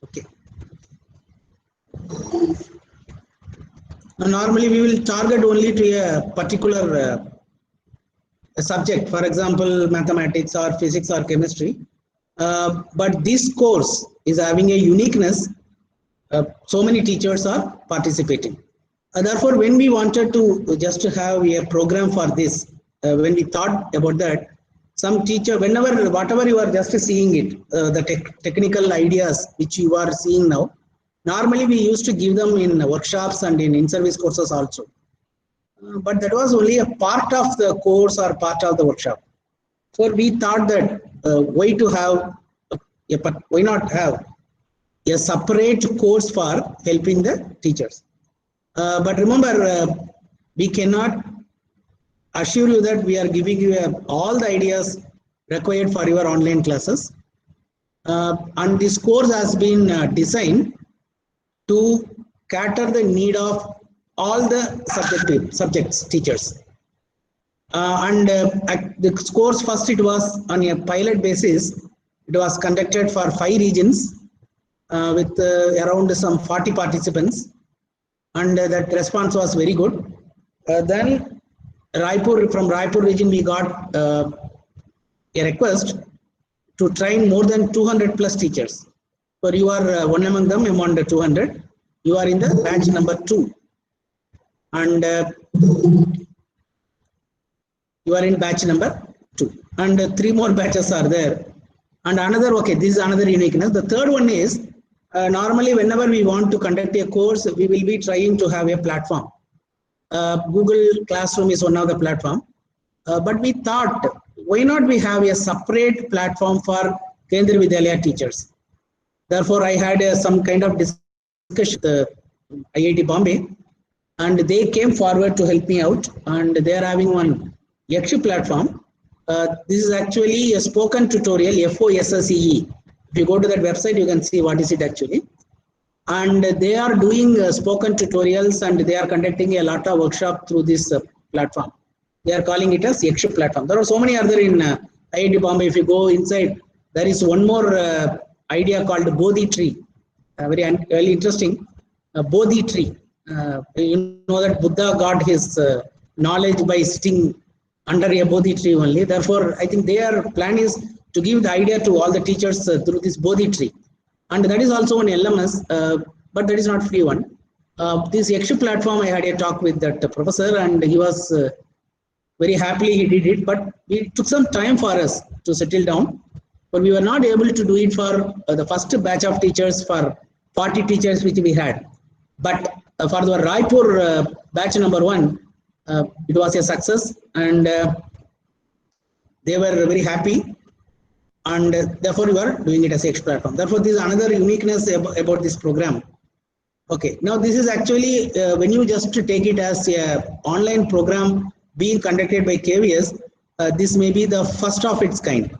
Okay. Now, normally we will target only to a particular a subject, for example, mathematics or physics or chemistry. But this course is having a uniqueness. So many teachers are participating. Therefore, when we wanted to just have a program for this, when we thought about that, some teacher, whenever, whatever you are just seeing it, the technical ideas which you are seeing now, normally we used to give them in workshops and in in-service courses also. But that was only a part of the course or part of the workshop. So we thought that why not have a separate course for helping the teachers. But remember, we cannot assure you that we are giving you all the ideas required for your online classes. And this course has been designed to cater the need of all the subjects teachers. At the course, first it was on a pilot basis. It was conducted for 5 regions with around some 40 participants, and that response was very good. Then from Raipur region, we got a request to train more than 200 plus teachers. So you are one among them, among the 200. You are in the batch number 2. And you are in batch number 2. And 3 more batches are there. And another, okay, this is another uniqueness. The third one is, normally whenever we want to conduct a course, we will be trying to have a platform. Google Classroom is one of the platform. But we thought, why not we have a separate platform for Kendriya Vidyalaya teachers? Therefore, I had some kind of discussion with the IIT Bombay, and they came forward to help me out, and they are having one Yakshu platform. This is actually a spoken tutorial, FOSSEE. If you go to that website, you can see what is it actually. And they are doing spoken tutorials, and they are conducting a lot of workshop through this platform. They are calling it as Yakshu platform. There are so many other in IIT Bombay. If you go inside, there is one more idea called Bodhi tree. Very interesting. Bodhi tree. You know that Buddha got his knowledge by sitting under a Bodhi tree only. Therefore, I think their plan is to give the idea to all the teachers through this Bodhi tree. And that is also an LMS, but that is not free one. This Yakshu platform, I had a talk with that professor, and he was very happily he did it, but it took some time for us to settle down. But we were not able to do it for the first batch of teachers, for 40 teachers which we had. But for the Raipur batch number 1, it was a success, and they were very happy, and therefore we are doing it as Yakshu platform. Therefore, this is another uniqueness about this program. Okay, now this is actually when you just take it as a online program being conducted by KVS, this may be the first of its kind.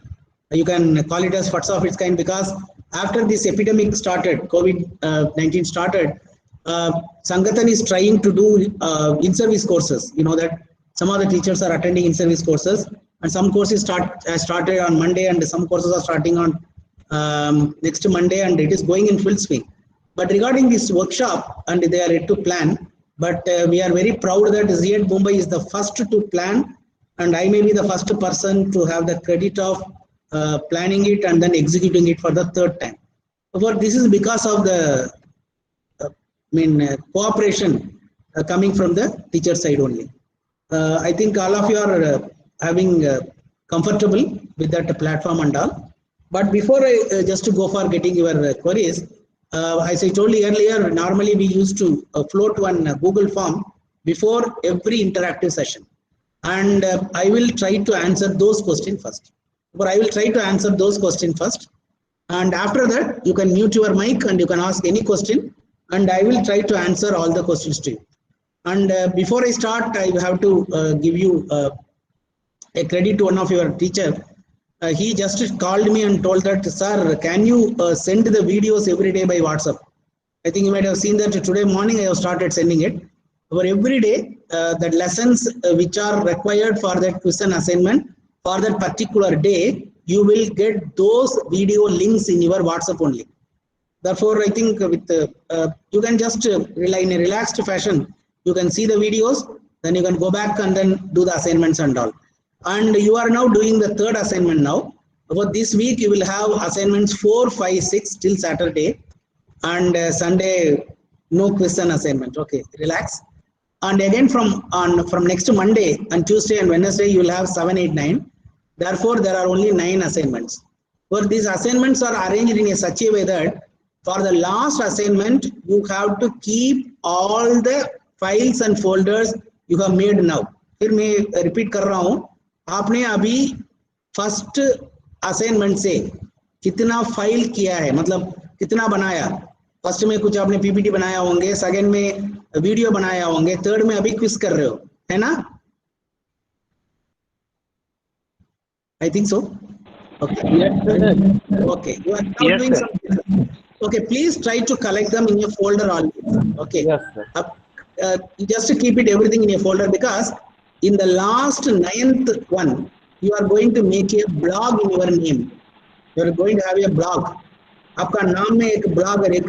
You can call it as first of its kind, because after this epidemic started, COVID-19 started, Sangathan is trying to do in-service courses. You know that some of the teachers are attending in-service courses, and some courses started on Monday, and some courses are starting on next Monday, and it is going in full swing. But regarding this workshop, and they are yet to plan, but we are very proud that Z8 Mumbai is the first to plan, and I may be the first person to have the credit of planning it and then executing it for the 3rd time. But this is because of the cooperation coming from the teacher side only. I think all of you are having comfortable with that platform and all. But before I just to go for getting your queries, as I told you earlier, normally we used to float one Google form before every interactive session. And I will try to answer those questions first. But I will try to answer those questions first. And after that, you can mute your mic and you can ask any question. And I will try to answer all the questions to you. And before I start, I have to give you a credit to one of your teacher. He just called me and told that, sir, can you send the videos every day by WhatsApp? I think you might have seen that today morning I have started sending it. For every day, the lessons which are required for that quiz and assignment for that particular day, you will get those video links in your WhatsApp only. Therefore, I think with you can just rely in a relaxed fashion. You can see the videos, then you can go back and then do the assignments and all. And you are now doing the third assignment now. For this week, you will have assignments 4, 5, 6 till Saturday, and Sunday no quiz and assignment. Okay, relax. And again from next Monday and Tuesday and Wednesday, you will have 7, 8, 9. Therefore, there are only 9 assignments. For these assignments are arranged in a such a way that for the last assignment, you have to keep all the files and folders you have made now. फिर मैं repeat कर रहा हूँ, आपने अभी first assignment से कितना file किया है, मतलब कितना बनाया. फर्स्ट में कुछ आपने पीपीटी बनाया होंगे, सेकंड में वीडियो बनाया होंगे, थर्ड में अभी क्विज कर रहे हो, है ना? I think so. Okay. Yes, sir. Okay. You are now doing something. Okay. Please try to collect them in your folder always. Okay. Yes, sir. Just to keep it everything in your folder, because in the last 9th one, you are going to make a blog in your name. You are going to have a blog. आपका नाम में एक blog और एक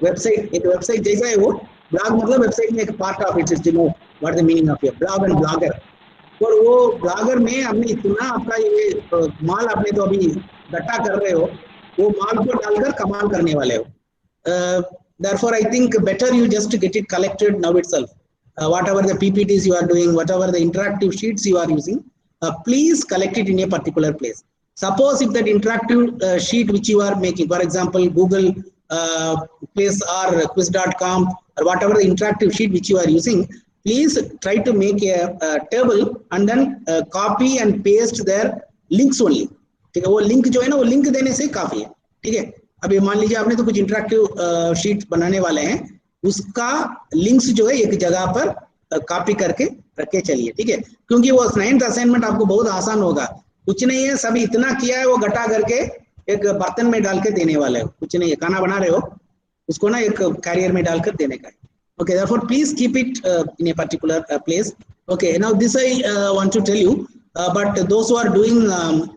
website जैसा है वो. Blog मतलब वेबसाइट में एक part of it, you know what the meaning of your blog and blogger. और वो ब्लॉगर में आपने इतना आपका ये माल आपने तो अभी इकट्ठा कर रहे हो, वो माल को डालकर कमाल करने वाले हो. Therefore, I think better you just get it collected now itself. Whatever the PPTs you are doing, whatever the interactive sheets you are using, please collect it in a particular place. Suppose if that interactive sheet which you are making, for example, Google Quiz or quiz.com or whatever the interactive sheet which you are using, please try to make a table and then copy and paste their links only. ठीक है, वो link जो है ना, वो link देने से काफी है. ठीक है, अभी मान लीजिए आपने तो कुछ इंटरेक्टिव शीट बनाने वाले हैं, उसका लिंक्स जो है एक जगह पर कॉपी करके रखे चलिए. ठीक है, क्योंकि वो 9th असाइनमेंट आपको बहुत आसान होगा. कुछ नहीं है, सभी इतना किया है वो घटा करके एक बर्तन में डाल के देने वाले हो. कुछ नहीं है, खाना बना रहे हो, उसको ना एक कैरियर में डालकर देने का है. Okay, therefore, please keep it in a particular place. Okay, now this I want to tell you, but those who are doing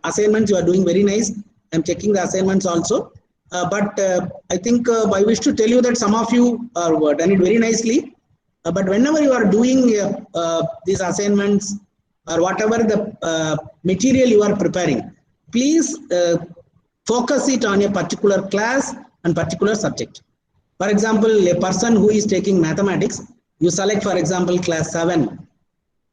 assignments, you are doing very nice. I'm checking the assignments also. But I think I wish to tell you that some of you are done it very nicely. But whenever you are doing these assignments or whatever the material you are preparing, please focus it on a particular class and particular subject. For example, a person who is taking mathematics, you select, for example, class 7.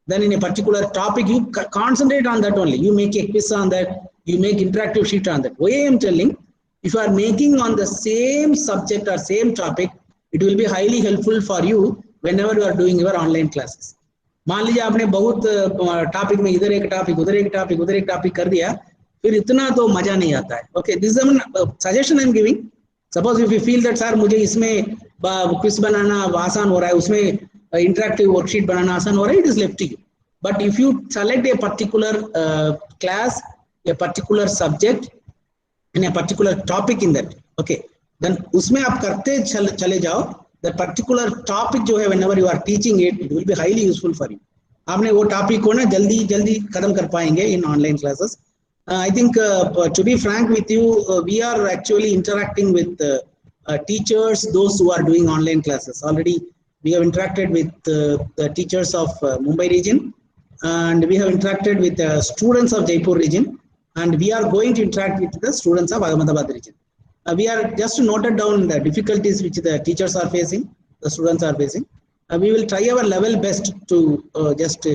Then in a particular topic, you concentrate on that only. You make a quiz on that. You make interactive sheet on that. Why I am telling, if you are making on the same subject or same topic, it will be highly helpful for you whenever you are doing your online classes. मान लीजिए आपने बहुत topic में इधर एक topic उधर एक topic उधर एक टॉपिक कर दिया, फिर इतना तो मजा नहीं आता है. Okay, this is suggestion I am giving. Suppose if you feel that sir मुझे इसमें क्विज बनाना आसान हो रहा है, उसमें इंटरेक्टिव वर्कशीट बनाना आसान हो रहा है, it is left to you. But if you select a particular class, a particular subject in a particular topic in that, okay, then उसमें आप करते चले जाओ. द पर्टिकुलर टॉपिक जो है whenever you are teaching it, it will be highly useful for you. आपने वो topic को ना जल्दी जल्दी खत्म कर पाएंगे इन online classes. I think to be frank with you, we are actually interacting with teachers, those who are doing online classes. Already we have interacted with the teachers of Mumbai region, and we have interacted with the students of Jaipur region, and we are going to interact with the students of Ahmedabad region. We are just noted down the difficulties which the teachers are facing, the students are facing. We will try our level best to just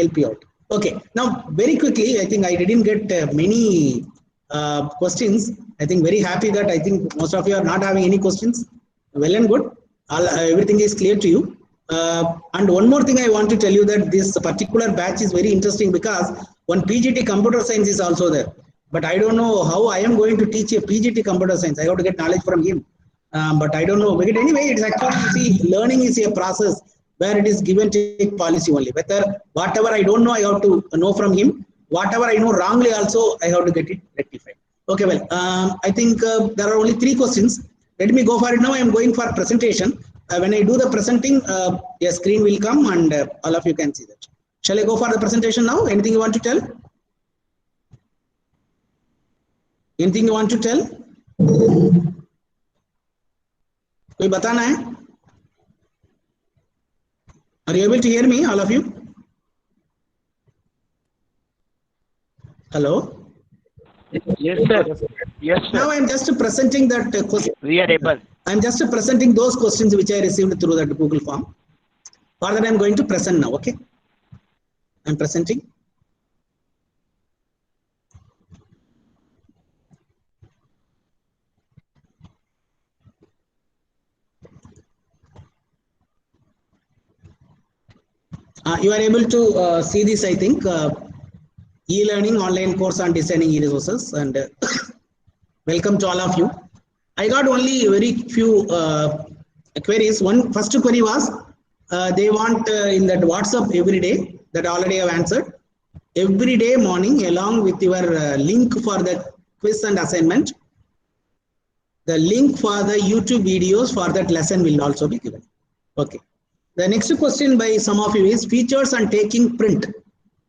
help you out. Okay, now very quickly, I think I didn't get many questions. I think very happy that I think most of you are not having any questions. Well and good. Everything is clear to you. And one more thing I want to tell you, that this particular batch is very interesting because one PGT computer science is also there. But I don't know how I am going to teach a PGT computer science. I have to get knowledge from him. But I don't know. But anyway, it's actually, you see, learning is a process where it is give and take policy only. Whether whatever I don't know, I have to know from him. Whatever I know wrongly also, I have to get it rectified. Okay, well, I think there are only 3 questions. Let me go for it now. I am going for presentation. when I do the presenting, a screen will come and all of you can see that. Shall I go for the presentation now? Anything you want to tell? Anything you want to tell? कोई बताना है? Are you able to hear me, all of you? Hello? Yes, sir. Yes, sir. Now I am just presenting that question. We are able. I am just presenting those questions which I received through that Google form. For that I am going to present now, okay? I am presenting. You are able to see this, I think. E-learning online course on designing e-resources, and welcome to all of you. I got only very few queries. First query was they want in that WhatsApp every day, that already I have answered. Every day morning, along with your link for the quiz and assignment, the link for the YouTube videos for that lesson will also be given. Okay. The next question by some of you is features on taking print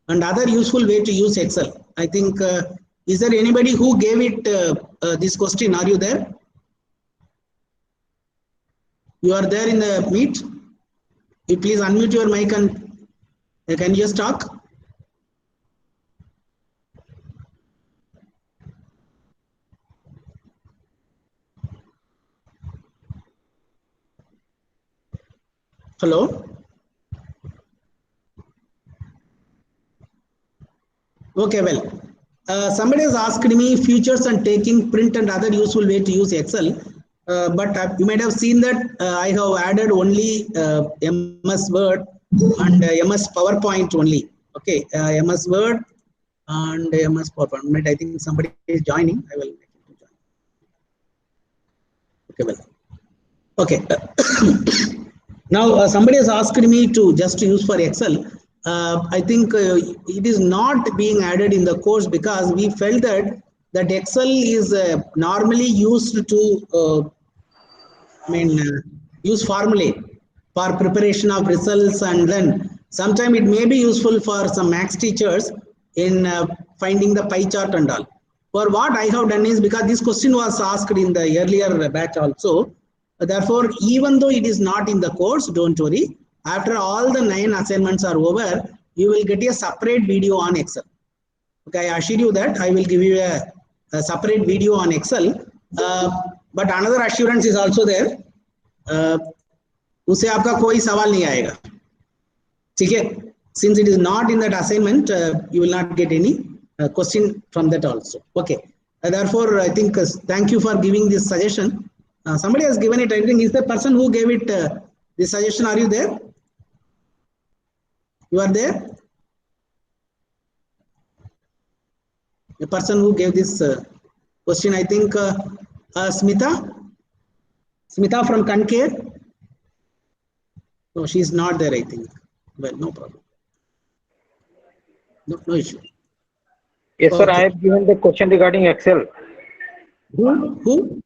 and other useful way to use Excel. I think, is there anybody who gave it this question? Are you there? You are there in the meet? You please unmute your mic and can you just talk? Hello? Okay, well, somebody has asked me features on taking print and other useful way to use Excel. But you might have seen that I have added only MS Word and MS PowerPoint only. Okay, MS Word and MS PowerPoint. I think somebody is joining. I will make him join. Okay, well. Okay. Now somebody has asked me to just use for Excel. I think it is not being added in the course because we felt that Excel is normally used to use formulae for preparation of results, and then sometime it may be useful for some maths teachers in finding the pie chart and all. For what I have done is, because this question was asked in the earlier batch also, therefore even though it is not in the course, don't worry, after all the 9 assignments are over, you will get a separate video on Excel. Okay, I assure you that I will give you a separate video on Excel. But another assurance is also there. उसे आपका कोई सवाल नहीं आएगा, ठीक है? Since it is not in that assignment, you will not get any question from that also. Okay. Therefore, I think thank you for giving this suggestion. Somebody has given it. I think is the person who gave it this suggestion. Are you there? You are there? The person who gave this question, I think Smita from Concare. No, she is not there, I think. Well, no problem. No issue. Yes, sir. I have given the question regarding Excel. Who?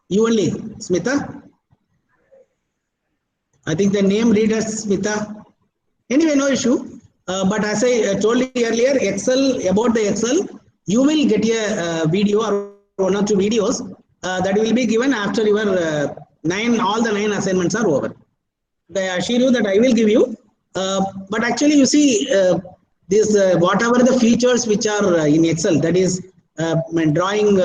You only, Smita? I think the name read as Smita. Anyway, no issue. But as I told you earlier, about the Excel, you will get a video or 1 or 2 videos that will be given after your all the 9 assignments are over. I assure you that I will give you. But actually, you see, this whatever the features which are in Excel, that is drawing,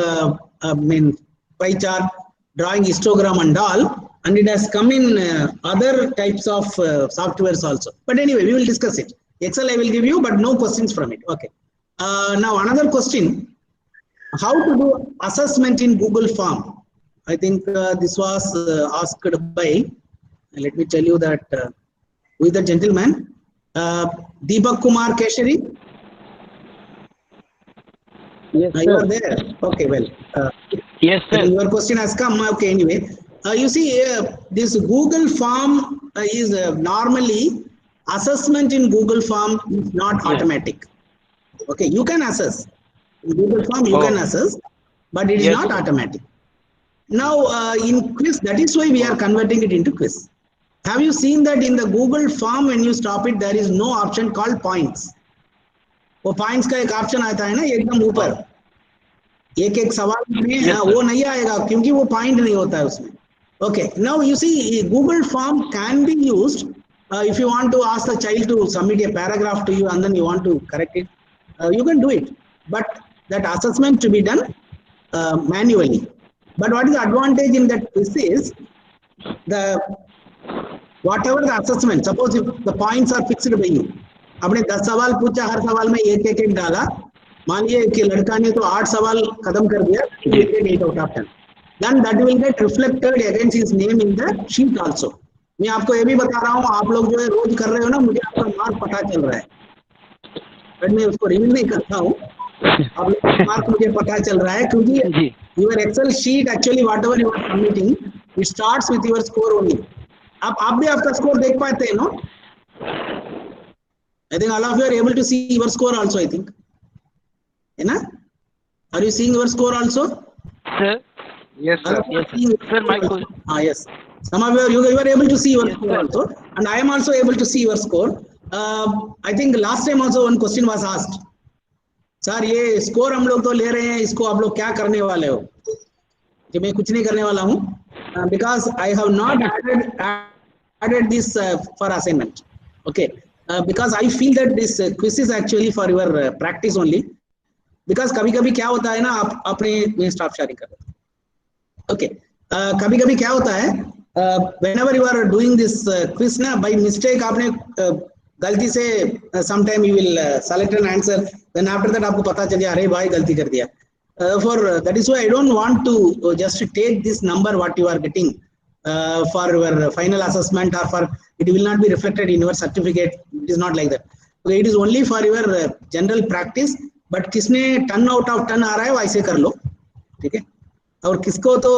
pie chart, drawing histogram and all, and it has come in other types of softwares also. But anyway, we will discuss it. Excel I will give you, but no questions from it. Okay. Now another question: how to do assessment in Google Form? I think this was asked by. Let me tell you that who is the gentleman? Deepak Kumar Keshari. Yes, you are there. Okay, well. Yes, sir. Your question has come. Okay, anyway. You see, this Google Form is normally assessment in Google Form is not automatic. Okay, you can assess. In Google Form, you can assess, but it is not automatic. Now in quiz, that is why we are converting it into quiz. Have you seen that in the Google form when you stop it, there is no option called points. वो points का एक option आता है ना एकदम ऊपर, एक एक सवाल में वो नहीं आएगा क्योंकि वो point नहीं होता है उसमें. Okay, now you see Google form can be used if you want to ask the child to submit a paragraph to you and then you want to correct it, you can do it. But that assessment to be done manually. But what is the advantage in that quiz is the whatever the assessment, suppose if the points are fixed by you, आपने 10 सवाल पूछा, हर सवाल में एक एक डाला, मान लीजिए कि लड़का ने तो 8 सवाल खत्म कर दिया, 8 out of 10, then that will get reflected against his name in the sheet also. मैं आपको ये भी बता रहा हूँ, आप लोग जो है रोज कर रहे हो ना, मुझे आपका मार्क पता चल रहा है, बट मैं उसको रिवील नहीं करता हूँ, आप लोग का मार्क मुझे पता चल रहा है क्योंकि your Excel sheet actually whatever you are submitting, it starts with your score only. आप भी आपका स्कोर देख पाते हैं, no? I think all of you are able to see your score also, I think. है ना? Are you seeing your score also? Sir. Yes, sir. Yes, sir. My question. Yes. Some of you are able to see your score also, and I am also able to see your score. I think last time also one question was asked. Sir ये score हम लोग तो ले रहे हैं, इसको आप लोग क्या करने वाले हो? कि मैं कुछ नहीं करने वाला हूँ, because I have not added this for assignment. Okay, because I feel that this quiz is actually for your practice only. Because कभी-कभी क्या होता है ना, आप अपने स्टाफ शेयरिंग कर रहे हो. Okay, कभी-कभी क्या होता है, whenever you are doing this quiz ना, by mistake आपने गलती से sometime you will select an answer, then after that आपको पता चल गया अरे भाई गलती कर दिया. For that is why I don't want to just take this number what you are getting for your final assessment, or for it will not be reflected in your certificate. It is not like that. Okay, it is only for your general practice. But किसने 10 out of 10 आ रहा है वैसे कर लो, ठीक है? और किसको तो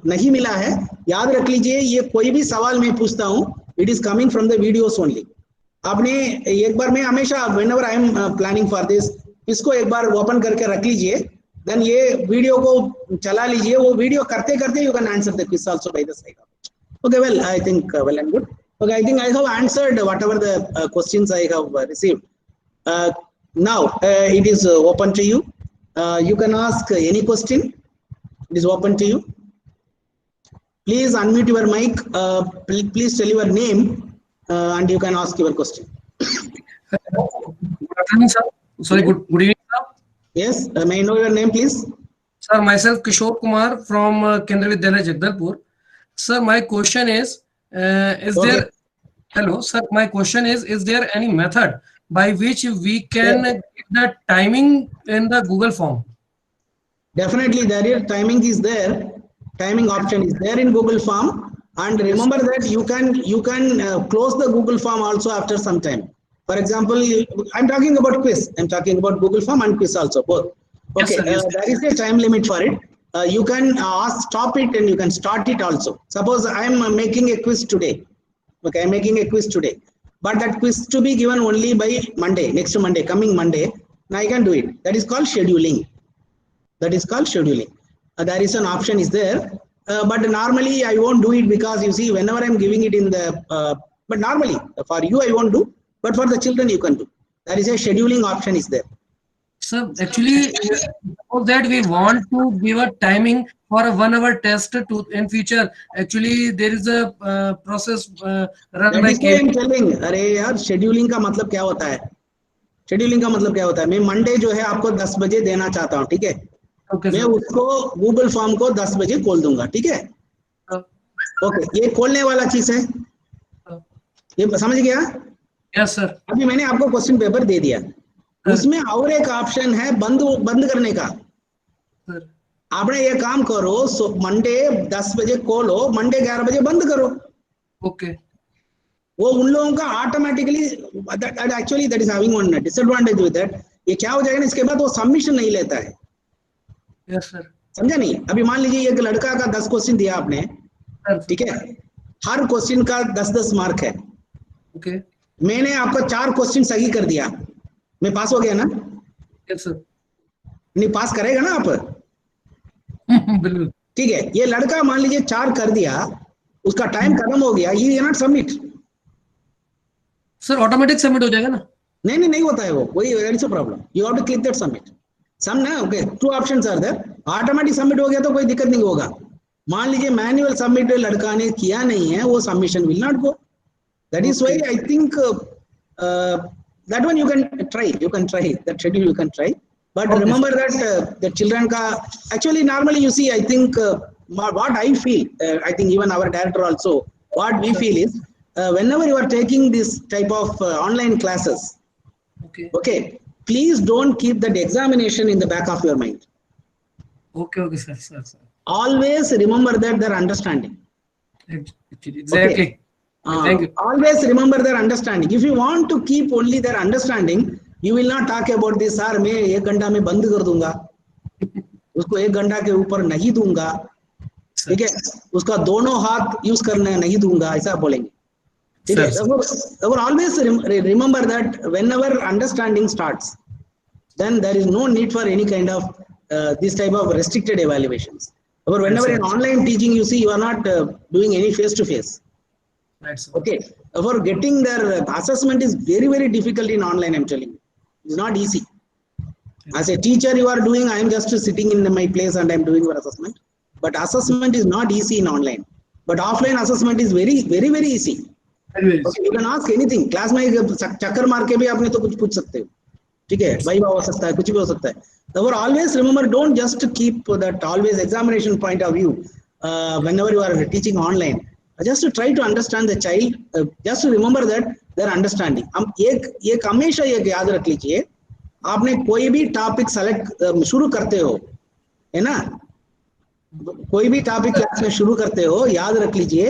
नहीं मिला है, याद रख लीजिए ये कोई भी सवाल मैं पूछता हूँ, it is coming from the videos only. आपने एक बार, मैं हमेशा whenever I am planning for this, इसको एक बार ओपन करके रख लीजिए, then ये वीडियो को चला लीजिए, वो वीडियो करते करते you can answer the quiz also by the side. Okay, well I think well and good. Okay, I think I have answered whatever the questions I have received. Now it is open to you. You can ask any question. It is open to you. Please unmute your mic. Please tell your name. And you can ask your question. Good afternoon, sir. Sorry, good evening, sir. Yes, may I know your name, please? Sir, myself Kishore Kumar from Kendriya Vidyalaya, Jagdalpur. Sir, my question is Okay. there? Hello, sir. My question is there any method by which we can get the timing in the Google form? Definitely, there is timing is there. Timing option is there in Google form. And remember that you can close the Google form also after some time. For example, I'm talking about quiz. I'm talking about Google form and quiz also, both. Okay, Yes, sir. there is a time limit for it. You can stop it and you can start it also. Suppose I'm making a quiz today. Okay, I'm making a quiz today. But that quiz to be given only by Monday, next Monday, coming Monday. Now I can do it. That is called scheduling. That is called scheduling. There is an option is there. But normally I won't do it because you see whenever I'm giving it in the but normally for you I won't do, but for the children you can do. There is a scheduling option is there. Sir, actually, suppose that we want to give a timing for a 1 hour test to in future. Actually, there is a process run That by is why I'm telling. अरे यार scheduling का मतलब क्या होता है? Scheduling का मतलब क्या होता है? मैं Monday जो है आपको 10 बजे देना चाहता हूँ, ठीक है? Okay, मैं sir. उसको गूगल फॉर्म को 10 बजे खोल दूंगा, ठीक है? ओके, ये खोलने वाला चीज है, ये समझ गया? Yes, sir. अभी मैंने आपको क्वेश्चन पेपर दे दिया, उसमें और एक ऑप्शन है बंद करने का. Sir. आपने ये काम करो, मंडे 10 बजे खोलो, मंडे 11 बजे बंद करो. Okay. वो उन लोगों का automatically, actually that is having one disadvantage with that. ये क्या हो जाएगा ना, इसके बाद वो सबमिशन नहीं लेता है. Yes, sir. समझा नहीं? अभी मान लीजिए एक लड़का का 10 क्वेश्चन दिया आपने, ठीक है? हर क्वेश्चन का 10-10 मार्क है. Okay. मैंने आपको 4 क्वेश्चन सही कर दिया, मैं पास हो गया ना? Yes, sir. नहीं, पास करेगा ना आप? बिल्कुल. ठीक है, ये लड़का मान लीजिए 4 कर दिया, उसका टाइम खत्म हो गया, ही not submit. Sir automatic submit हो जाएगा ना? नहीं होता है वो, वही that's a problem, you have to click that submit. सम ना, okay, 2 options are there, automatic submit हो गया तो कोई दिक्कत नहीं होगा। मान लीजिए मैनुअल सबमिट लड़का ने किया नहीं है, वो submission will not go. That is why I think that one you can try, that schedule you can try, but Okay, remember that the children ka actually normally you see, I think what I feel, I think even our director also, what we feel is whenever you are taking this type of online classes, okay, please don't keep that examination in the back of your mind. Okay, sir. Always remember that they're understanding. Exactly. Okay. Thank you. Always remember their understanding. If you want to keep only their understanding, you will not talk about this, sir मैं 1 घंटा में बंद कर दूंगा, उसको 1 घंटा के ऊपर नहीं दूंगा, ठीक है, उसका दोनों हाथ यूज करने नहीं दूंगा, ऐसा बोलेंगे, ठीक है। Therefore always remember that whenever understanding starts, then there is no need for any kind of this type of restricted evaluations. Or whenever in online teaching, you see, you are not doing any face to face. Okay, for getting their assessment is very, very difficult in online, I'm telling you. It's not easy. As a teacher, you are doing, I am just sitting in my place and I'm doing your assessment. But assessment is not easy in online. But offline assessment is very, very, very easy. Okay, you can ask anything. Class में चक्कर मार के भी आपने तो कुछ पूछ सकते हो, ठीक है, वाइवा हो सकता है, कुछ भी हो सकता है। Therefore, always remember, don't just keep that always examination point of view whenever you are teaching online. Just to try to understand the child, just to remember that their understanding. हम एक हमेशा ये याद रख लीजिए, आपने कोई भी टॉपिक सेलेक्ट शुरू करते हो, है ना, कोई भी टॉपिक क्लास में शुरू करते हो, याद रख लीजिए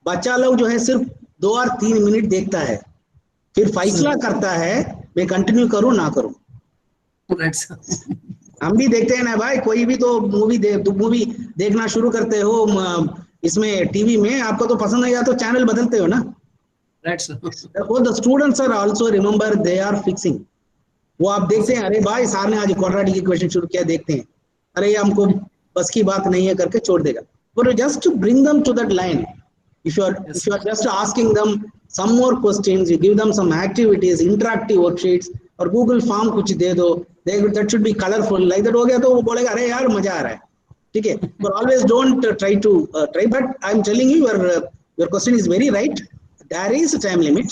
बच्चा लोग जो है सिर्फ 2 और 3 मिनट देखता है, फिर फैसला करता है मैं कंटिन्यू करूं ना करूं। हम भी देखते हैं ना भाई, कोई भी तो मूवी देखना शुरू करते हो इसमें टीवी में, आपको तो पसंद नहीं आता तो चैनल बदलते हो ना। वो the students are also remember they are fixing, वो आप देखते हैं, अरे भाई साहब ने आज क्वाड्रेटिक इक्वेशन शुरू किया, देखते हैं, अरे हमको बस की बात नहीं है करके छोड़ देगा। But just to bring them to that line, if you are just asking them some more questions, you give them some activities, interactive worksheets और Google form कुछ दे दो, that should be colorful, like that हो गया तो वो बोलेगा अरे यार मजा आ रहा है, ठीक है। But always don't try to try, but I'm telling you, your question is very right. There is a time limit,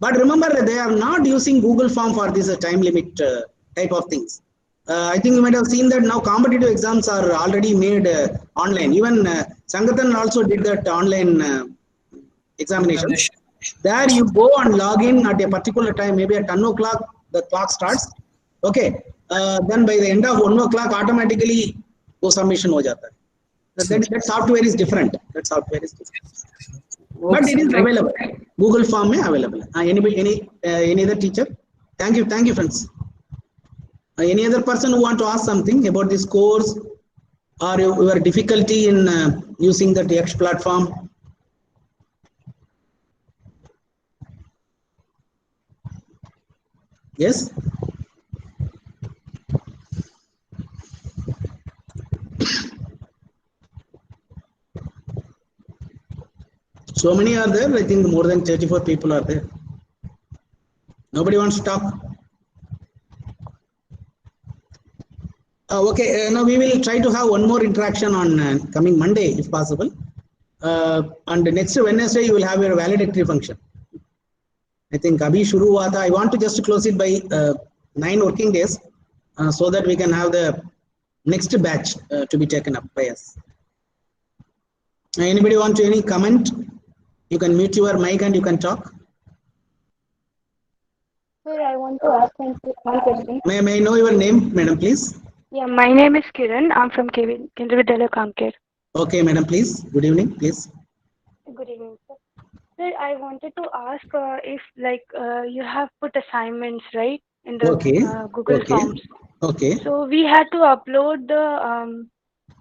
but remember they are not using Google form for this time limit type of things. I think you might have seen that now competitive exams are already made online. Even Sangathan also did that online examination. There you go and log in at a particular time, maybe at 10 o'clock the clock starts. Okay, then by the end of 1 o'clock automatically वो submission हो जाता है. That software is different. But it is available. Google form में available. Any other teacher? Thank you friends. Any other person who want to ask something about this course or your difficulty in using the X platform? Yes? So many are there, I think more than 34 people are there. Nobody wants to talk? Okay, now we will try to have one more interaction on coming Monday if possible. And next Wednesday you will have your valedictory function. I think abhi shuru hua tha. I want to just close it by 9 working days so that we can have the next batch to be taken up by us. Anybody want to any comment? You can mute your mic and you can talk. Sir, I want to ask one question. May I know your name, madam, please? Yeah, my name is Kiran. I'm from Kendra Vidyalaya, Kamker. Okay, madam, please. Good evening, please. Good evening, sir. Sir, I wanted to ask if you have put assignments, right, in the Google Forms. Okay. So we had to upload the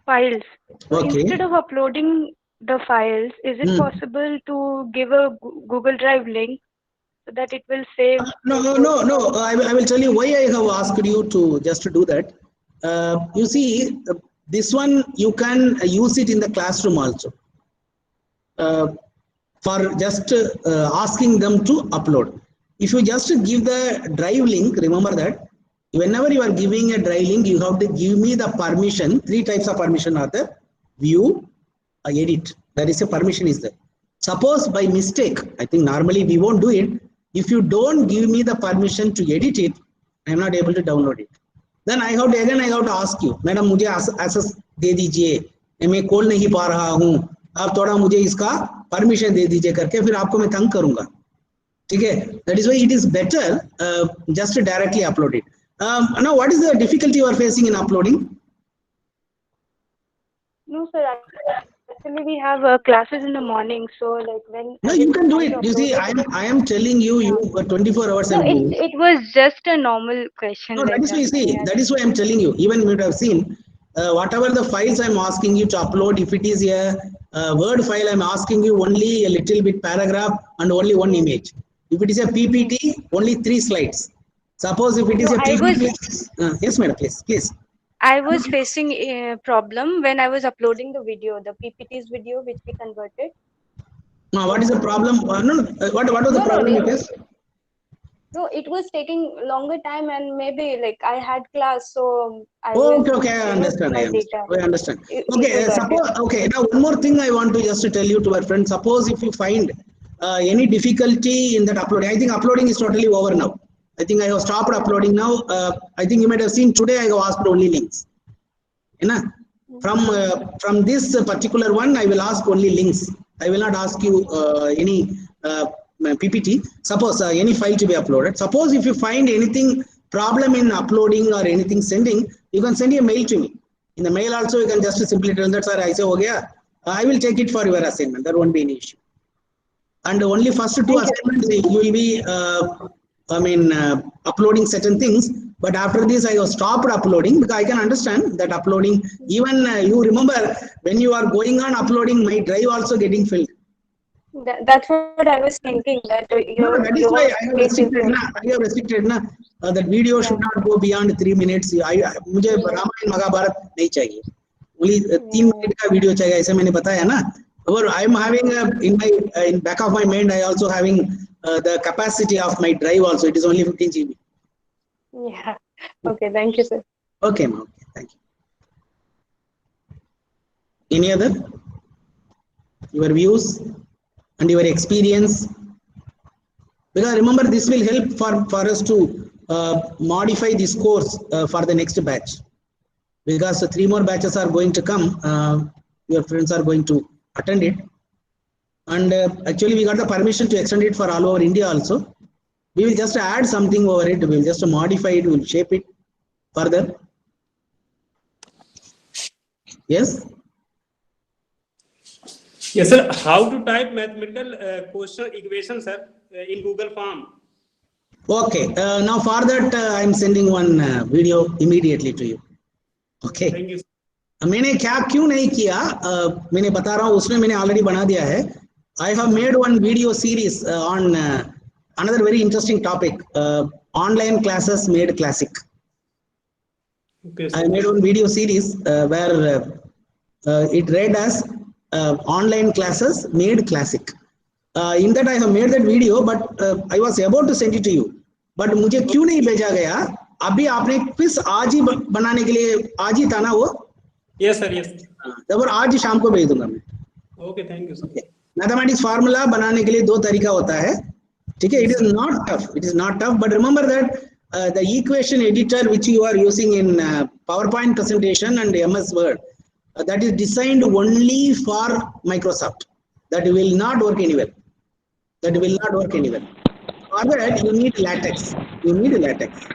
files. So instead of uploading the files, is it possible to give a Google Drive link so that it will save? No. I will tell you why I have asked you to just to do that. You see, This one you can use it in the classroom also for just asking them to upload. If you just give the drive link, remember that whenever you are giving a drive link, you have to give me the permission. 3 types of permission are there: view, edit. There is a permission is there. Suppose by mistake, I think normally we won't do it. If you don't give me the permission to edit it, I am not able to download it. Then I have to ask you, madam, मुझे access दे दीजिए, मैं खोल नहीं पा रहा हूँ, आप थोड़ा मुझे इसका permission दे दीजिए करके फिर आपको मैं तंग करूँगा, ठीक है? That is why it is better just to directly upload it. Now, what is the difficulty you are facing in uploading? No, sir. Actually, we have classes in the morning, so like when. No, you can do it. You see, I am telling you, you 24 hours. No, it was just a normal question. No, like that is why you see. That is why I am telling you. Even you would have seen whatever the files I am asking you to upload. If it is a Word file, I am asking you only a little bit paragraph and only one image. If it is a PPT, only 3 slides. Suppose if it is a PPT, yes, madam, please. I was facing a problem when I was uploading the video, the PPT's video, which we converted. Now, what is the problem? No, what was the problem with this? No, it was taking longer time, and maybe like I had class, so I okay, I understand. I understand. Okay, suppose, okay, now one more thing I want to just to tell you to our friends. Suppose if you find any difficulty in that uploading, I think uploading is totally over now. I think I have stopped uploading now. I think you might have seen today I have asked only links. You know? From this particular one, I will ask only links. I will not ask you any PPT. Suppose any file to be uploaded. Suppose if you find anything problem in uploading or anything sending, you can send a mail to me. In the mail also, you can just simply tell that, sir, I say, okay, I will take it for your assignment. There won't be any issue. And only first 2 assignments, you will be uploading certain things, but after this I have stopped uploading because I can understand that uploading, even you remember when you are going on uploading, my drive also getting filled. That's what I was thinking. That that is why I have restricted that video should not go beyond 3 minutes. मुझे रामायण महाभारत नहीं चाहिए, only 3 minute का video चाहिए, ऐसे मैंने बताया ना. Or I am having in back of my mind, I also having the capacity of my drive also. It is only 15 GB. Yeah. Okay. Thank you, sir. Okay, ma'am. Okay, thank you. Any other? Your views and your experience. Because remember, this will help for us to modify this course for the next batch. Because 3 more batches are going to come. Your friends are going to attend it. And actually we got the permission to extend it for all over India also. We will just add something over it. We will just modify it. We will shape it further. Yes? Yes, sir. How to type mathematical question equation, sir, in Google Form? Okay. Now for that, I am sending one video immediately to you. Okay. Thank you, sir. मैंने क्या क्यों नहीं किया, मैंने बता रहा हूँ, उसमें मैंने ऑलरेडी बना दिया है. I have made one video series on another very interesting topic, online classes made classic. Okay, I made one video series where it read as online classes made classic. In that I have made that video, but I was about to send it to you. But मुझे क्यों नहीं भेजा गया? अभी आपने quiz आज ही बनाने के लिए, आज ही था ना वो? Yes, sir. Yes. तब आज ही शाम को भेज दूंगा मैं. Okay, thank you, sir. Mathematics formula बनाने के लिए 2 तरीका होता है, ठीक है? It is not tough. It is not tough. But remember that the equation editor which you are using in PowerPoint presentation and MS Word, that is designed only for Microsoft. That will not work anywhere. That will not work anywhere. For that you need LaTeX. You need LaTeX.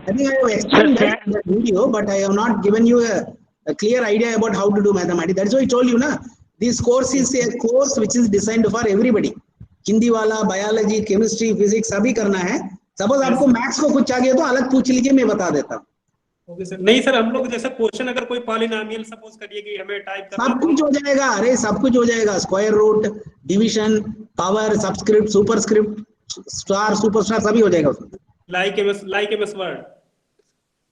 I think I have explained that in the video, but I have not given you a clear idea about how to do mathematics. That's why I told you, na. This course is a course which is designed for everybody. Hindi वाला, biology, chemistry, physics सभी करना है. Suppose आपको maths को कुछ चाहिए तो अलग पूछ लीजिए, मैं बता देता हूँ. Okay, sir. नहीं सर, हम लोग जैसे क्वेश्चन अगर कोई पॉलिनोमियल सपोज करिए कि हमें टाइप करना, सब कुछ हो जाएगा. अरे सब कुछ हो जाएगा. Square root, division, power, subscript, superscript, star, superstar सभी हो जाएगा उसमें. Like MS Word.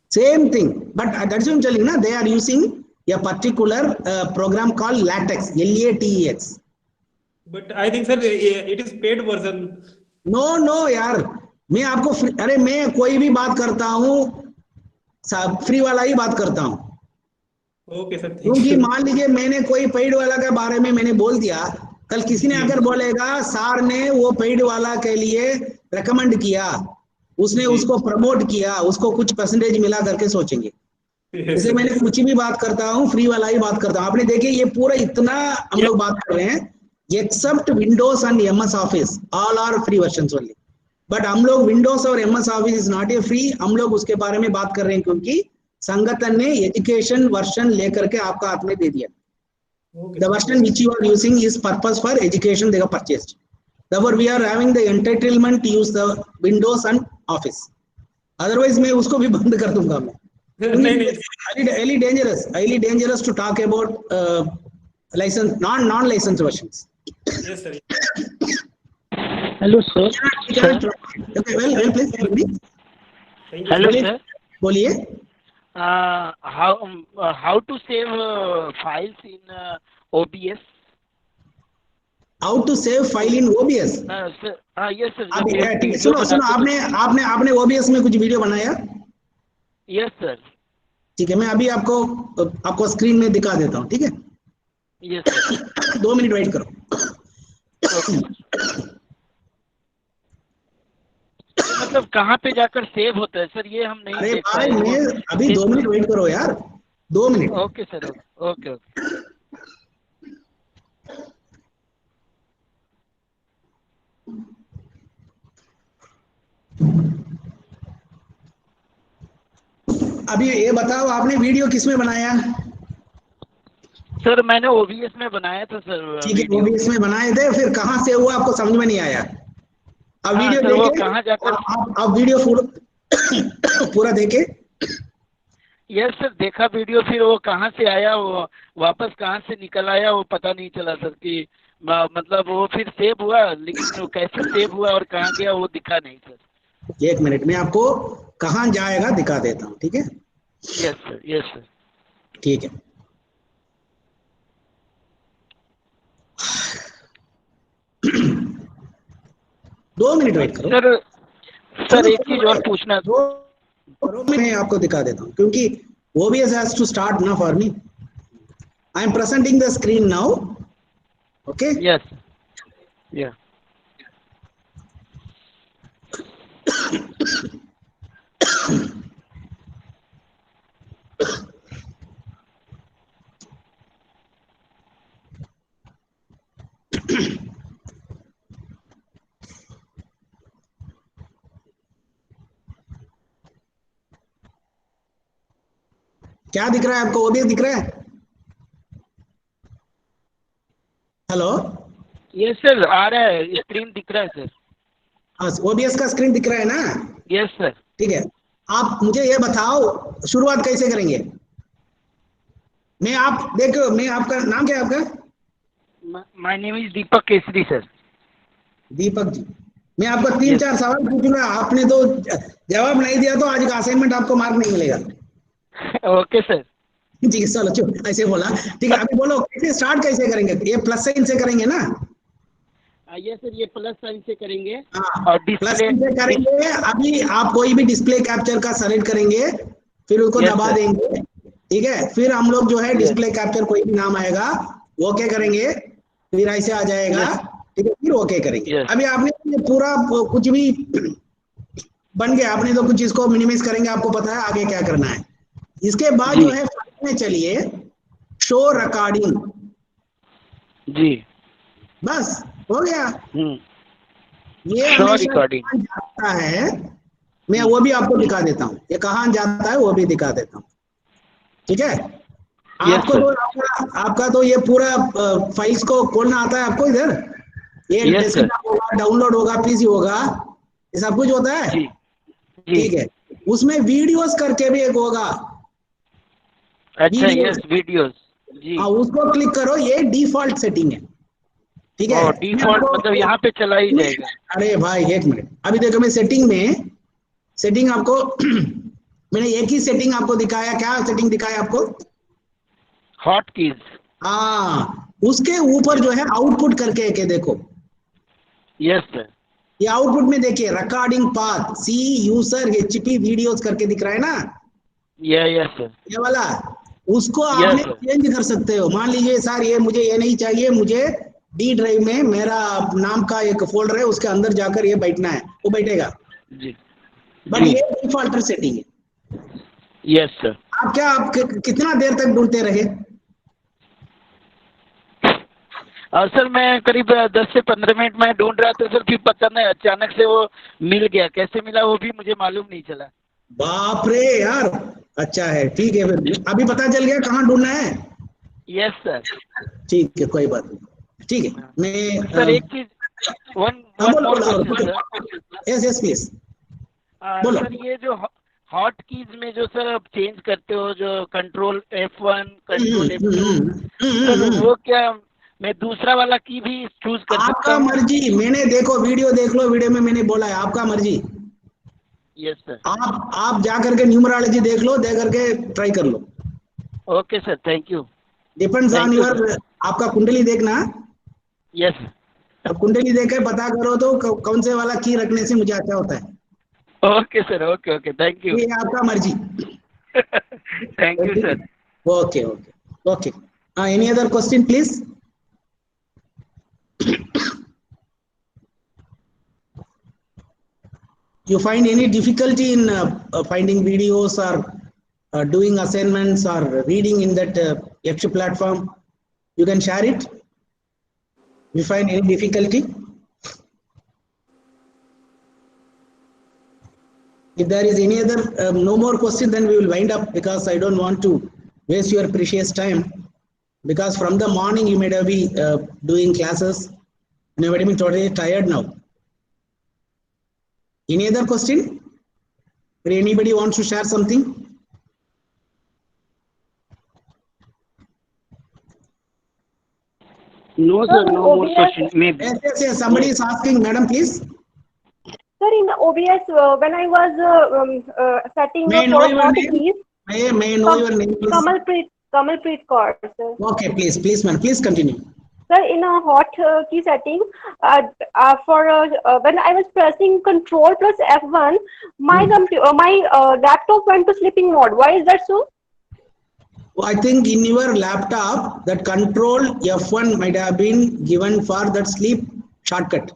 Same thing. But that's what I'm telling you, na. They are using a particular program called LaTeX, LaTeX. But I think, sir, it is paid version. No यार, मैं आपको अरे मैं कोई भी बात करता हूँ फ्री वाला ही बात करता हूँ। ओके सर, क्योंकि मान लीजिए मैंने कोई पेड वाला के बारे में मैंने बोल दिया, कल किसी ने अगर बोलेगा सर ने वो पेड वाला के लिए रेकमेंड किया, उसने उसको प्रमोट किया, उसको कुछ परसेंटेज मिला करके सोचेंगे। जैसे मैंने कुछ भी बात करता हूँ फ्री वाला ही बात करता हूँ। आपने देखिए ये पूरा इतना हम लोग बात कर रहे हैं, except Windows and MS Office, all are free versions only. But हम लोग विंडोज और MS Office is not a free, हम लोग उसके बारे में बात कर रहे हैं क्योंकि संगठन ने एजुकेशन वर्जन लेकर के आपका हाथ में दे दिया। The version which you are using is purpose for education they have purchased. Therefore we are having the entitlement to use the Windows and Office. Otherwise मैं उसको भी बंद कर दूंगा मैं। Highly dangerous to talk about license, non-licensed versions. Yes, sir. Hello, sir. Okay, well, please tell me. Hello, sir. बोलिए। How to save files in OBS? How to save file in OBS? Sir, yes, sir. अभी सुनो आपने OBS में कुछ video बनाया? Yes, sir. ठीक है, मैं अभी आपको स्क्रीन में दिखा देता हूँ, ठीक है? Yes, sir. 2 मिनट वेट करो। Okay. मतलब कहाँ पे जाकर सेव होता है सर, ये हम नहीं अरे देख भाई पाए। मैं अभी 2 मिनट वेट करो यार, 2 मिनट। Okay sir, okay. अभी ये बताओ आपने वीडियो किस में बनाया? सर मैंने OBS में बनाया था सर। ठीक है, OBS में बनाए थे, फिर कहाँ से हुआ आपको समझ में नहीं आया? अब वीडियो सर, वो देखे, कहाँ जाकर आप वीडियो पूरा देखे? यस सर, देखा वीडियो, फिर वो कहाँ से आया, वो वापस कहाँ से निकल आया वो पता नहीं चला सर कि मतलब वो फिर सेव हुआ, लेकिन वो कैसे सेव हुआ और कहाँ गया वो दिखा नहीं सर। 1 मिनट में आपको कहाँ जाएगा दिखा देता हूँ, ठीक है? Yes sir. ठीक है, दो मिनट वेट करो सर एक चीज और पूछना था। मैं आपको दिखा देता हूँ क्योंकि OBS has to start now for me. I am presenting the screen now. Okay? Yes. Yeah. क्या दिख रहा है आपको? OBS दिख रहा है? हेलो? यस सर, आ रहा है, स्क्रीन दिख रहा है सर। हाँ, OBS का स्क्रीन दिख रहा है ना? Yes sir. ठीक है, आप मुझे ये बताओ शुरुआत कैसे करेंगे? देखो, मैं आपका नाम क्या है आपका? My name is Deepak Kesari sir. Deepak ji, मैं आपको 3-4 सवाल पूछूंगा, आपने तो जवाब नहीं दिया तो आज का असाइनमेंट आपको मार्क नहीं मिलेगा। Okay sir. जी चलो चुप, ऐसे बोला, ठीक है। अभी बोलो कैसे स्टार्ट कैसे करेंगे? ये प्लस साइन से करेंगे ना? ये सर, ये प्लस साइन से करेंगे। हाँ, और प्लस साइन से करेंगे। अभी आप कोई भी डिस्प्ले कैप्चर का सेलेक्ट करेंगे, फिर उसको दबा देंगे, ठीक है? फिर हम लोग जो है डिस्प्ले कैप्चर कोई भी नाम आएगा ओके करेंगे, फिर ऐसे आ जाएगा, ठीक है? फिर ओके करेंगे। अभी आपने पूरा कुछ भी बन गया, आपने तो कुछ इसको मिनिमाइज करेंगे, आपको पता है आगे क्या करना है। इसके बाद जो है में चलिए शो रिकॉर्डिंग जी, बस हो गया। ये शो रिकॉर्डिंग जाता है, मैं वो भी आपको दिखा देता हूँ, ये कहाँ जाता है वो भी दिखा देता हूँ, ठीक है? आपको तो आपका तो ये पूरा फाइल्स को खोलना आता है आपको, इधर ये डेस्कटॉप होगा, डाउनलोड होगा, PC होगा, ये सब कुछ होता है, ठीक है? उसमें वीडियोस करके भी एक होगा। अच्छा, यस, वीडियोस जी। हाँ, उसको क्लिक करो, ये डिफॉल्ट सेटिंग है, ठीक है? डिफॉल्ट मतलब यहाँ पे चला ही जाएगा। अरे भाई 1 मिनट, अभी देखो मैं सेटिंग आपको मैंने एक ही सेटिंग आपको दिखाया। क्या सेटिंग दिखाया आपको? Hot keys. हाँ, उसके ऊपर जो है आउटपुट करके एक है, देखो यस सर। ये आउटपुट में देखिए रिकॉर्डिंग पाथ सी यूजर एचपी वीडियोस करके दिख रहा है ना, यस सर। ये वाला, उसको आपने यस सर। चेंज कर सकते हो। मान लीजिए सर ये मुझे ये नहीं चाहिए, मुझे डी ड्राइव में मेरा नाम का एक फोल्डर है, उसके अंदर जाकर ये बैठना है, वो बैठेगा। जी बट जी। ये डिफॉल्टर सेटिंग है। Yes sir. आप कितना देर तक ढूंढते रहे? सर मैं करीब 10 से 15 मिनट में ढूंढ रहा था सर, फिर पता नहीं अचानक से वो मिल गया, कैसे मिला वो भी मुझे मालूम नहीं चला। बाप रे यार, अच्छा है, ठीक है, फिर अभी पता चल गया कहाँ ढूंढना है। Yes sir. ठीक है, कोई बात नहीं, ठीक है। मैं सर एक चीज, वन बोलो मोर बोलो, question sir. Yes yes please बोलो। सर ये जो हॉट कीज में जो सर आप चेंज करते हो, जो control F1 control F2, sir वो क्या मैं दूसरा वाला की भी चूज कर सकता आपका हूँ? मर्जी, मैंने देखो वीडियो देख लो, वीडियो में मैंने बोला है आपका मर्जी। Yes sir. आप जा करके न्यूमरोलॉजी देख लो, दे करके ट्राई कर लो। Okay sir, thank you. Depends on your, आपका कुंडली देखना। यस। अब कुंडली देख के पता करो तो कौन से वाला की रखने से मुझे अच्छा होता है। Okay sir, okay okay, thank you. ये आपका मर्जी। Thank you sir. Okay okay okay. Any other question please? You find any difficulty in finding videos or doing assignments or reading in that Yaksha platform? You can share it. You find any difficulty? If there is any other no more question, then we will wind up, because I don't want to waste your precious time, because from the morning you may have been doing classes and you may be totally tired now. Any other question? Or anybody wants to share something? No sir, no more question. Maybe. Yes, somebody is asking, madam, please. Sir, in OBS, when I was setting May I for know your hot name? keys, May I know your name, please? Kamalpreet Kaur, sir. Okay, please, madam, please continue. Sir, in a hot key setting, when I was pressing Control plus F1, my laptop went to sleeping mode. Why is that so? I think in your laptop, that Control F1 might have been given for that sleep shortcut.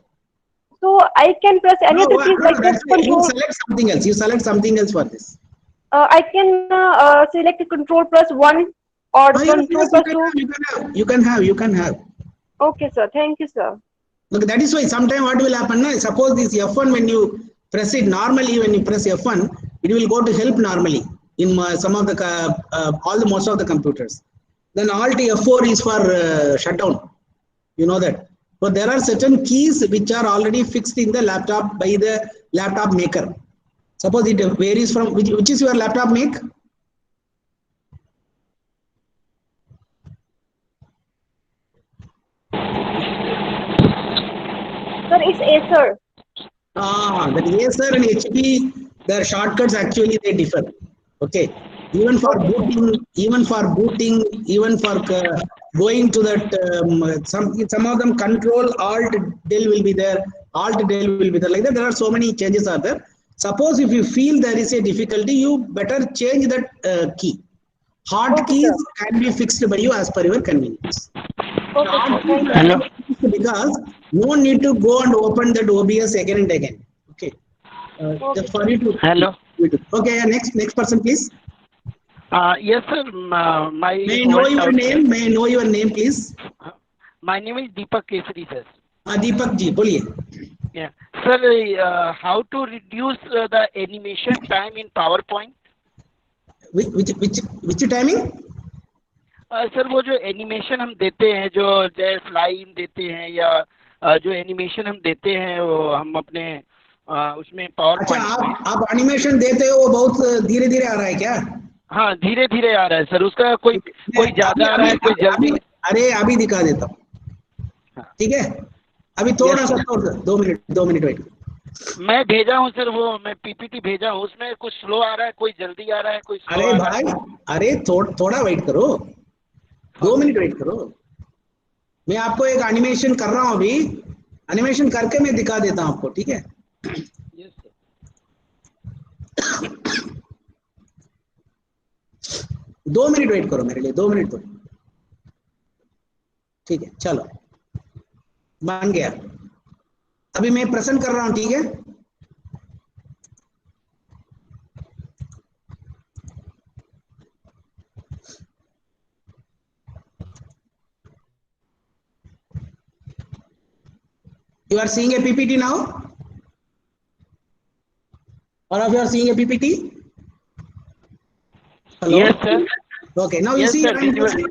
So I can press any other keys like that's Control. You select something else. You select something else for this. I can select Control plus 1 or Control plus 2. You can have. Okay, sir. Thank you, sir. Look, that is why sometimes what will happen, suppose this F1, when you press it normally, when you press F1, it will go to help normally in some of the most of the computers. Then Alt F4 is for shutdown. You know that. But there are certain keys which are already fixed in the laptop by the laptop maker. Suppose it varies from which is your laptop make? Sir, it's Acer. That Acer and HP, their shortcuts actually they differ. Okay. Even for booting, even for going to that, some of them Control Alt Del will be there, Alt Del will be there. Like that, there are so many changes are there. Suppose if you feel there is a difficulty, you better change that key. Hot keys can be fixed by you as per your convenience. Hello. Because no need to go and open that OBS again and again. Okay. Just for you to. Hello. Okay. Next person, please. Yes, sir. May I know your name? May I know your name, please? My name is Deepak Kesari, sir. Deepak ji, boliye. Yeah, sir. How to reduce the animation time in PowerPoint? Which timing? Sir वो जो animation हम देते हैं, जो जैसे line देते हैं या जो एनिमेशन हम देते हैं वो हम अपने उसमें पावर पॉइंट। अच्छा, आप एनिमेशन देते हो वो बहुत धीरे धीरे आ रहा है क्या? हाँ, धीरे धीरे आ रहा है सर, उसका कोई ज्यादा आ रहा है, कोई जल्दी। अरे अभी दिखा देता हूँ, ठीक है? अभी थोड़ा सा 2 मिनट वेट। मैं भेजा हूँ सर, वो मैं पीपीटी भेजा हूँ, उसमें कुछ स्लो आ रहा है, कोई जल्दी आ रहा है, कोई स्लो। अरे भाई, अरे थोड़ा वेट करो। 2 मिनट वेट करो, मैं आपको एक एनिमेशन कर रहा हूं अभी, एनिमेशन करके मैं दिखा देता हूं आपको, ठीक है? Yes sir. 2 मिनट वेट करो मेरे लिए, 2 मिनट तो, ठीक है? चलो, बन गया। अभी मैं प्रेजेंट कर रहा हूं, ठीक है? You are seeing a PPT now? All of you are seeing a PPT? Hello? Yes sir. Okay, now you Yes, see, sir, visually.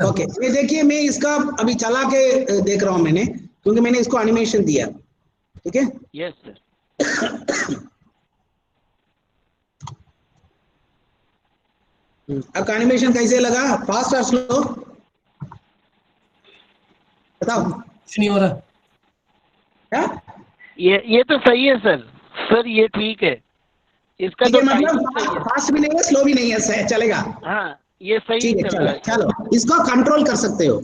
okay, ये देखिए, मैं इसका अभी चला के देख रहा हूं मैंने, क्योंकि मैंने इसको एनिमेशन दिया, ठीक है? Yes sir. अब एनिमेशन कैसे लगा, फास्ट और स्लो बताओ? कुछ नहीं हो रहा। क्या? ये तो सही है सर। सर ये ठीक है, इसका ठीक तो है, मतलब टाइमिंग सही है। फास्ट भी नहीं है, स्लो भी नहीं है, चलेगा? हाँ, ये सही ठीक है, चल चलो रहा है। चलो, इसको कंट्रोल कर सकते हो,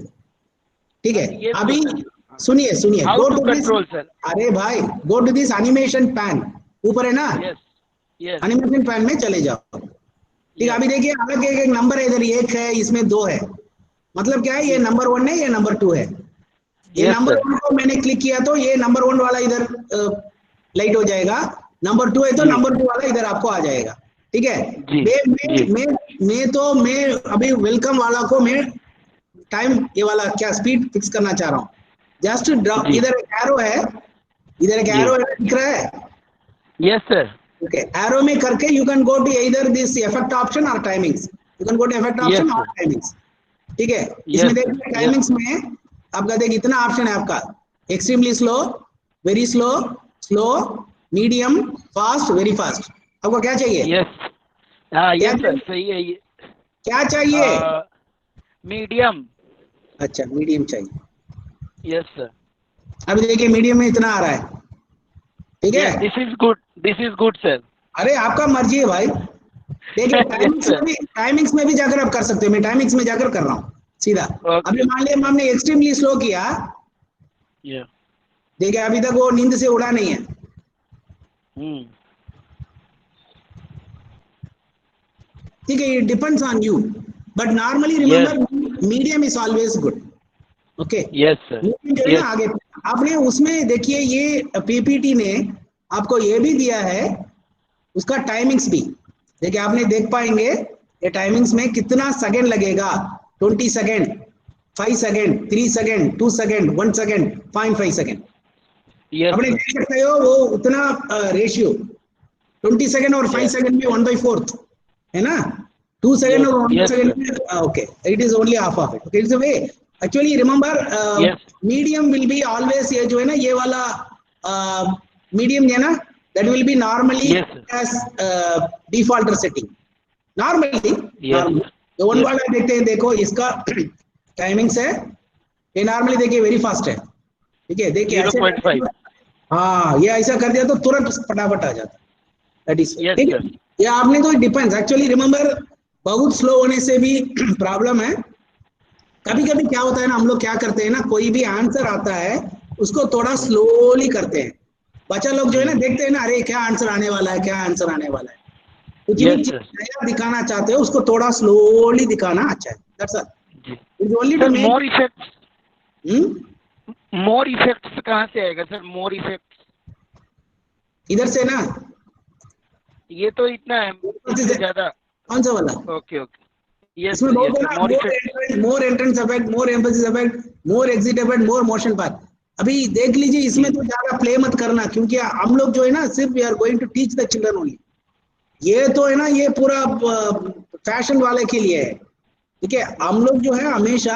ठीक है? ये अभी तो सुनिए सुनिए, how go to to this, control sir. अरे भाई, go to this animation pane, ऊपर है ना? यस यस एनिमेशन पैन में चले जाओ, ठीक है? अभी देखिए, अलग एक नंबर है, इधर 1 है, इसमें 2 है, मतलब क्या है, ये नंबर 1 है, ये नंबर 2 है। ये Yes, नंबर sir. 1 को मैंने क्लिक किया तो ये नंबर 1 वाला इधर लाइट हो जाएगा, नंबर 2 है तो जी। नंबर 2 वाला इधर आपको आ जाएगा, ठीक है? जी, मैं अभी वेलकम वाला को मैं टाइम, ये वाला क्या स्पीड फिक्स करना चाह रहा हूँ, जस्ट ड्रॉप, जी। इधर एक एरो है, इधर एक जी। एरो दिख रहा है, यस सर। ओके? एरो में करके यू कैन गो टू इधर दिस इफेक्ट ऑप्शन और timings, you can go to effect option और टाइमिंग्स, ठीक है? इसमें देखिए टाइमिंग्स में आपका देखिए इतना ऑप्शन है आपका, extremely slow, very slow, slow, medium, fast, very fast. आपको क्या चाहिए? यस हाँ क्या यस सर, चाहिए? सही है ये। क्या चाहिए? मीडियम। अच्छा, मीडियम चाहिए। Yes sir. अभी देखिए मीडियम में इतना आ रहा है, ठीक है? This is good, this is good sir. अरे आपका मर्जी है भाई, देखिए टाइमिंग्स में भी जाकर आप कर सकते हो, मैं टाइमिंग्स में जाकर कर रहा हूँ सीधा। अभी मान लिया हमने एक्सट्रीमली स्लो किया, देखिए अभी तक वो नींद से उड़ा नहीं है, ठीक है? It depends on you, but normally remember medium is always good, okay? Yes sir. Medium जो है ना, आगे आपने उसमें देखिए ये पीपीटी ने आपको ये भी दिया है, उसका टाइमिंग्स भी देखिए, आपने देख पाएंगे ये टाइमिंग्स में कितना सेकंड लगेगा, 20 second, 5 second, 3 second, 2 second, 1 second, 0.5 second, आपने देख सकते हो वो उतना रेशियो 20 सेकंड और 5 सेकंड में 1/4 है ना, 2 सेकंड और 1 सेकंड में, okay, it is only half of it, okay? It's a way, actually remember medium will be always, ये जो है ना, ये वाला मीडियम है ना, that will be normally as defaulter setting, normally तो वन वाला देखते हैं, देखो इसका टाइमिंग्स है, ये नॉर्मली देखिए वेरी फास्ट है, ठीक है? देखिए 0.5, हाँ, ये ऐसा कर दिया तो तुरंत फटाफट आ जाता, दैट इज, ठीक है? ये आपने तो डिपेंड्स, एक्चुअली रिमेंबर बहुत स्लो होने से भी प्रॉब्लम है, कभी कभी क्या होता है ना, हम लोग क्या करते हैं ना, कोई भी आंसर आता है उसको थोड़ा स्लोली करते हैं, बच्चा लोग जो है ना देखते हैं ना, अरे क्या आंसर आने वाला है, क्या आंसर आने वाला है, कुछ भी नया दिखाना चाहते हो उसको थोड़ा स्लोली दिखाना अच्छा है, that's all, it's only to make more effects. More effects कहाँ से आएगा सर? मोर इफेक्ट्स इधर से ना, ये तो इतना है, इससे ज्यादा कौन सा वाला? ओके ओके, यस इसमें बहुत है ना, मोर एंट्रेंस इफेक्ट, मोर एम्फेसिस इफेक्ट, मोर एग्जिट इफेक्ट, मोर मोशन पाथ। अभी देख लीजिए, इसमें तो ज्यादा प्ले मत करना, क्योंकि हम लोग जो है ना, सिर्फ we are going to teach the children only, ये तो है ना, ये पूरा फैशन वाले के लिए है, ठीक है? हम लोग जो है हमेशा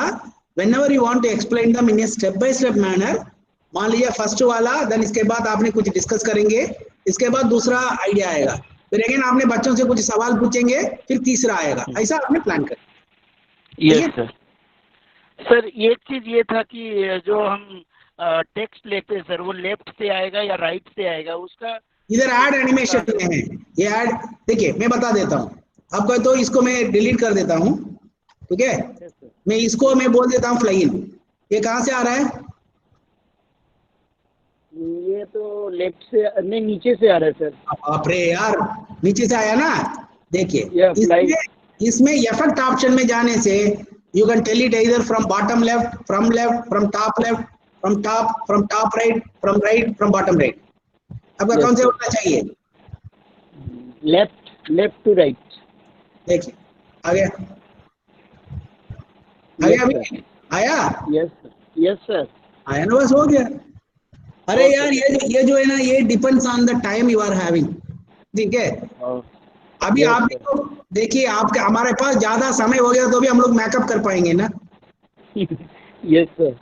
whenever you want to explain them in a step by step manner, मान लीजिए फर्स्ट वाला, देन इसके बाद आपने कुछ डिस्कस करेंगे, इसके बाद दूसरा आइडिया आएगा, फिर अगेन आपने बच्चों से कुछ सवाल पूछेंगे, फिर तीसरा आएगा, ऐसा आपने प्लान कर। Yes sir. सर एक चीज ये था कि जो हम टेक्स्ट लेते हैं सर, वो लेफ्ट से आएगा या राइट से आएगा, उसका इधर ऐड एनिमेशन में है, ये ऐड देखिए मैं बता देता हूँ आपको, तो इसको मैं डिलीट कर देता हूँ, ठीक है? मैं बोल देता हूँ फ्लाई इन। ये कहाँ से आ रहा है? ये तो लेफ्ट से नहीं, नीचे से आ रहा है सर। बाप रे यार, नीचे से आया ना। देखिए इसमें इफेक्ट ऑप्शन में जाने से यू कैन टेल इट इधर from bottom left, from top left, from top right, from bottom right. आपका कौन से होना चाहिए? Left to right. देखिए आ गया, अभी आया। यस सर आया ना, बस हो गया। अरे यार ये जो है ना, ये depends on the time you are having, ठीक है। अभी आप भी तो देखिए, आपके हमारे पास ज्यादा समय हो गया तो भी हम लोग मेकअप कर पाएंगे ना। Yes sir.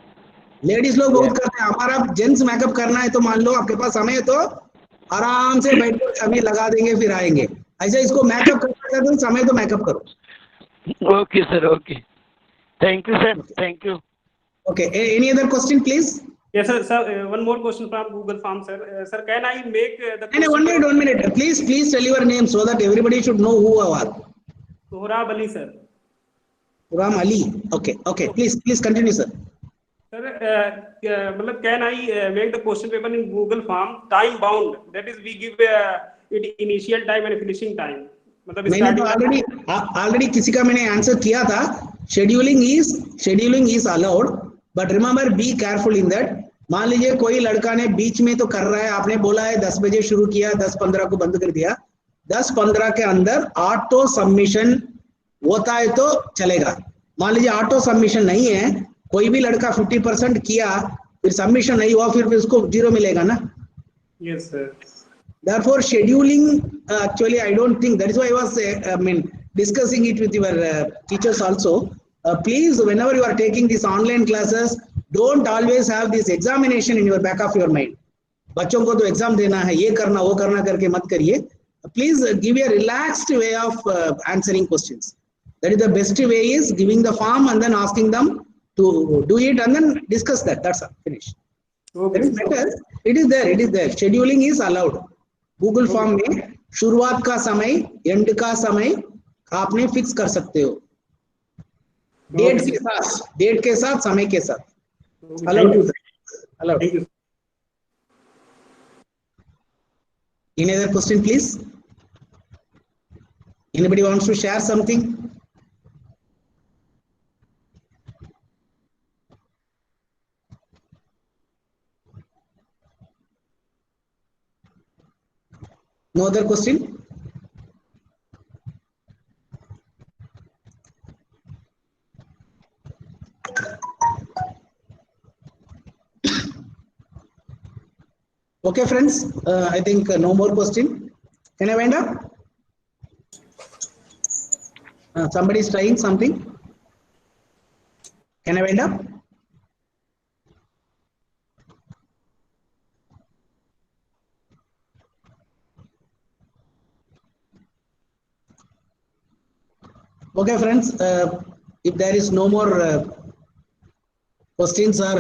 लेडीज लोग बहुत करते हैं, हमारा जेंट्स मेकअप करना है तो मान लो आपके पास समय है तो आराम से बैठ कर छवि लगा देंगे फिर आएंगे। ऐसे इसको मेकअप करना है तो समय तो मेकअप करो। Okay sir, okay, thank you sir, thank you. Okay, any other question please? Yes sir. Sir, one more question from Google Form, sir. Sir, can I make the No, one minute. Please tell your name so that everybody should know who you are. Sohrab Ali, sir. Sohrab Ali. Okay. Please continue, sir. Sir, मतलब can I make the question paper in Google Form time bound? That is, we give it initial time and finishing time. मतलब मैंने तो already किसी का मैंने answer किया था। Scheduling is allowed, but remember be careful in that. मान लीजिए कोई लड़का ने बीच में तो कर रहा है, आपने बोला है 10 बजे शुरू किया, 10:15 को बंद कर दिया, 10:15 के अंदर ऑटो सबमिशन होता है तो चलेगा। मान लीजिए ऑटो सबमिशन नहीं है, कोई भी लड़का 50% किया फिर सबमिशन नहीं हुआ, फिर उसको 0 मिलेगा ना। Yes sir. Therefore, scheduling actually I don't think, that is why I was discussing it with your teachers also. Please, whenever you are taking these online classes, don't always have this examination in your back of your mind. बच्चों को तो exam देना है, ये करना वो करना करके मत करिए। Please give a relaxed way of answering questions. That is the best way, is giving the form and then asking them to do it and then discuss that. That's all. Finish. Okay. That is better. It is there. Scheduling is allowed. Google form में शुरुआत का समय, and का समय आपने fix कर सकते हो, डेट के साथ समय के साथ। Thank you, sir. Thank you. Any other question please? Anybody wants to share something? No other question? Okay friends, I think no more question. Can I wind up? Somebody is trying something. Can I wind up? Okay friends, if there is no more questions or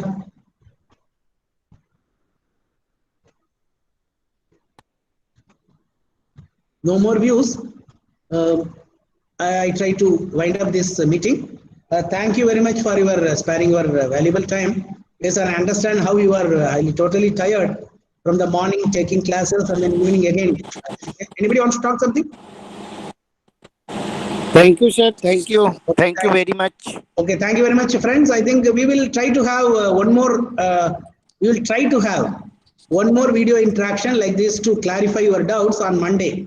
no more views, I try to wind up this meeting. Thank you very much for your sparing your valuable time. Yes, I understand how you are totally tired from the morning taking classes and then evening again. Anybody wants to talk something? Thank you sir, thank you very much. Okay, thank you very much friends. I think we will try to have one more video interaction like this to clarify your doubts on Monday.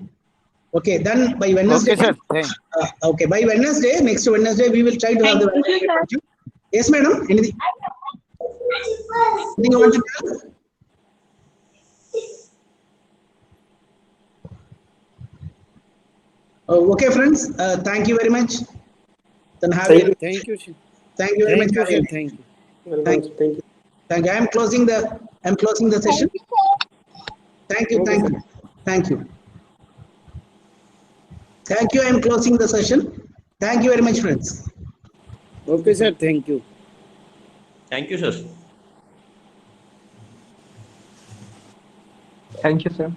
Okay, then by Wednesday. Okay sir, thanks. Okay, by Wednesday, next Wednesday, we will try to have the. Yes, madam. Anything you want to tell? Okay, friends. Thank you very much. Then have thank you. Thank you very much. Sir, thank you. Thank you. Thank you. I am closing the session. Thank you. Thank you. I am closing the session. Thank you very much, friends. Okay, sir. Thank you. Thank you, sir. Thank you, sir.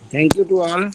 Thank you to all.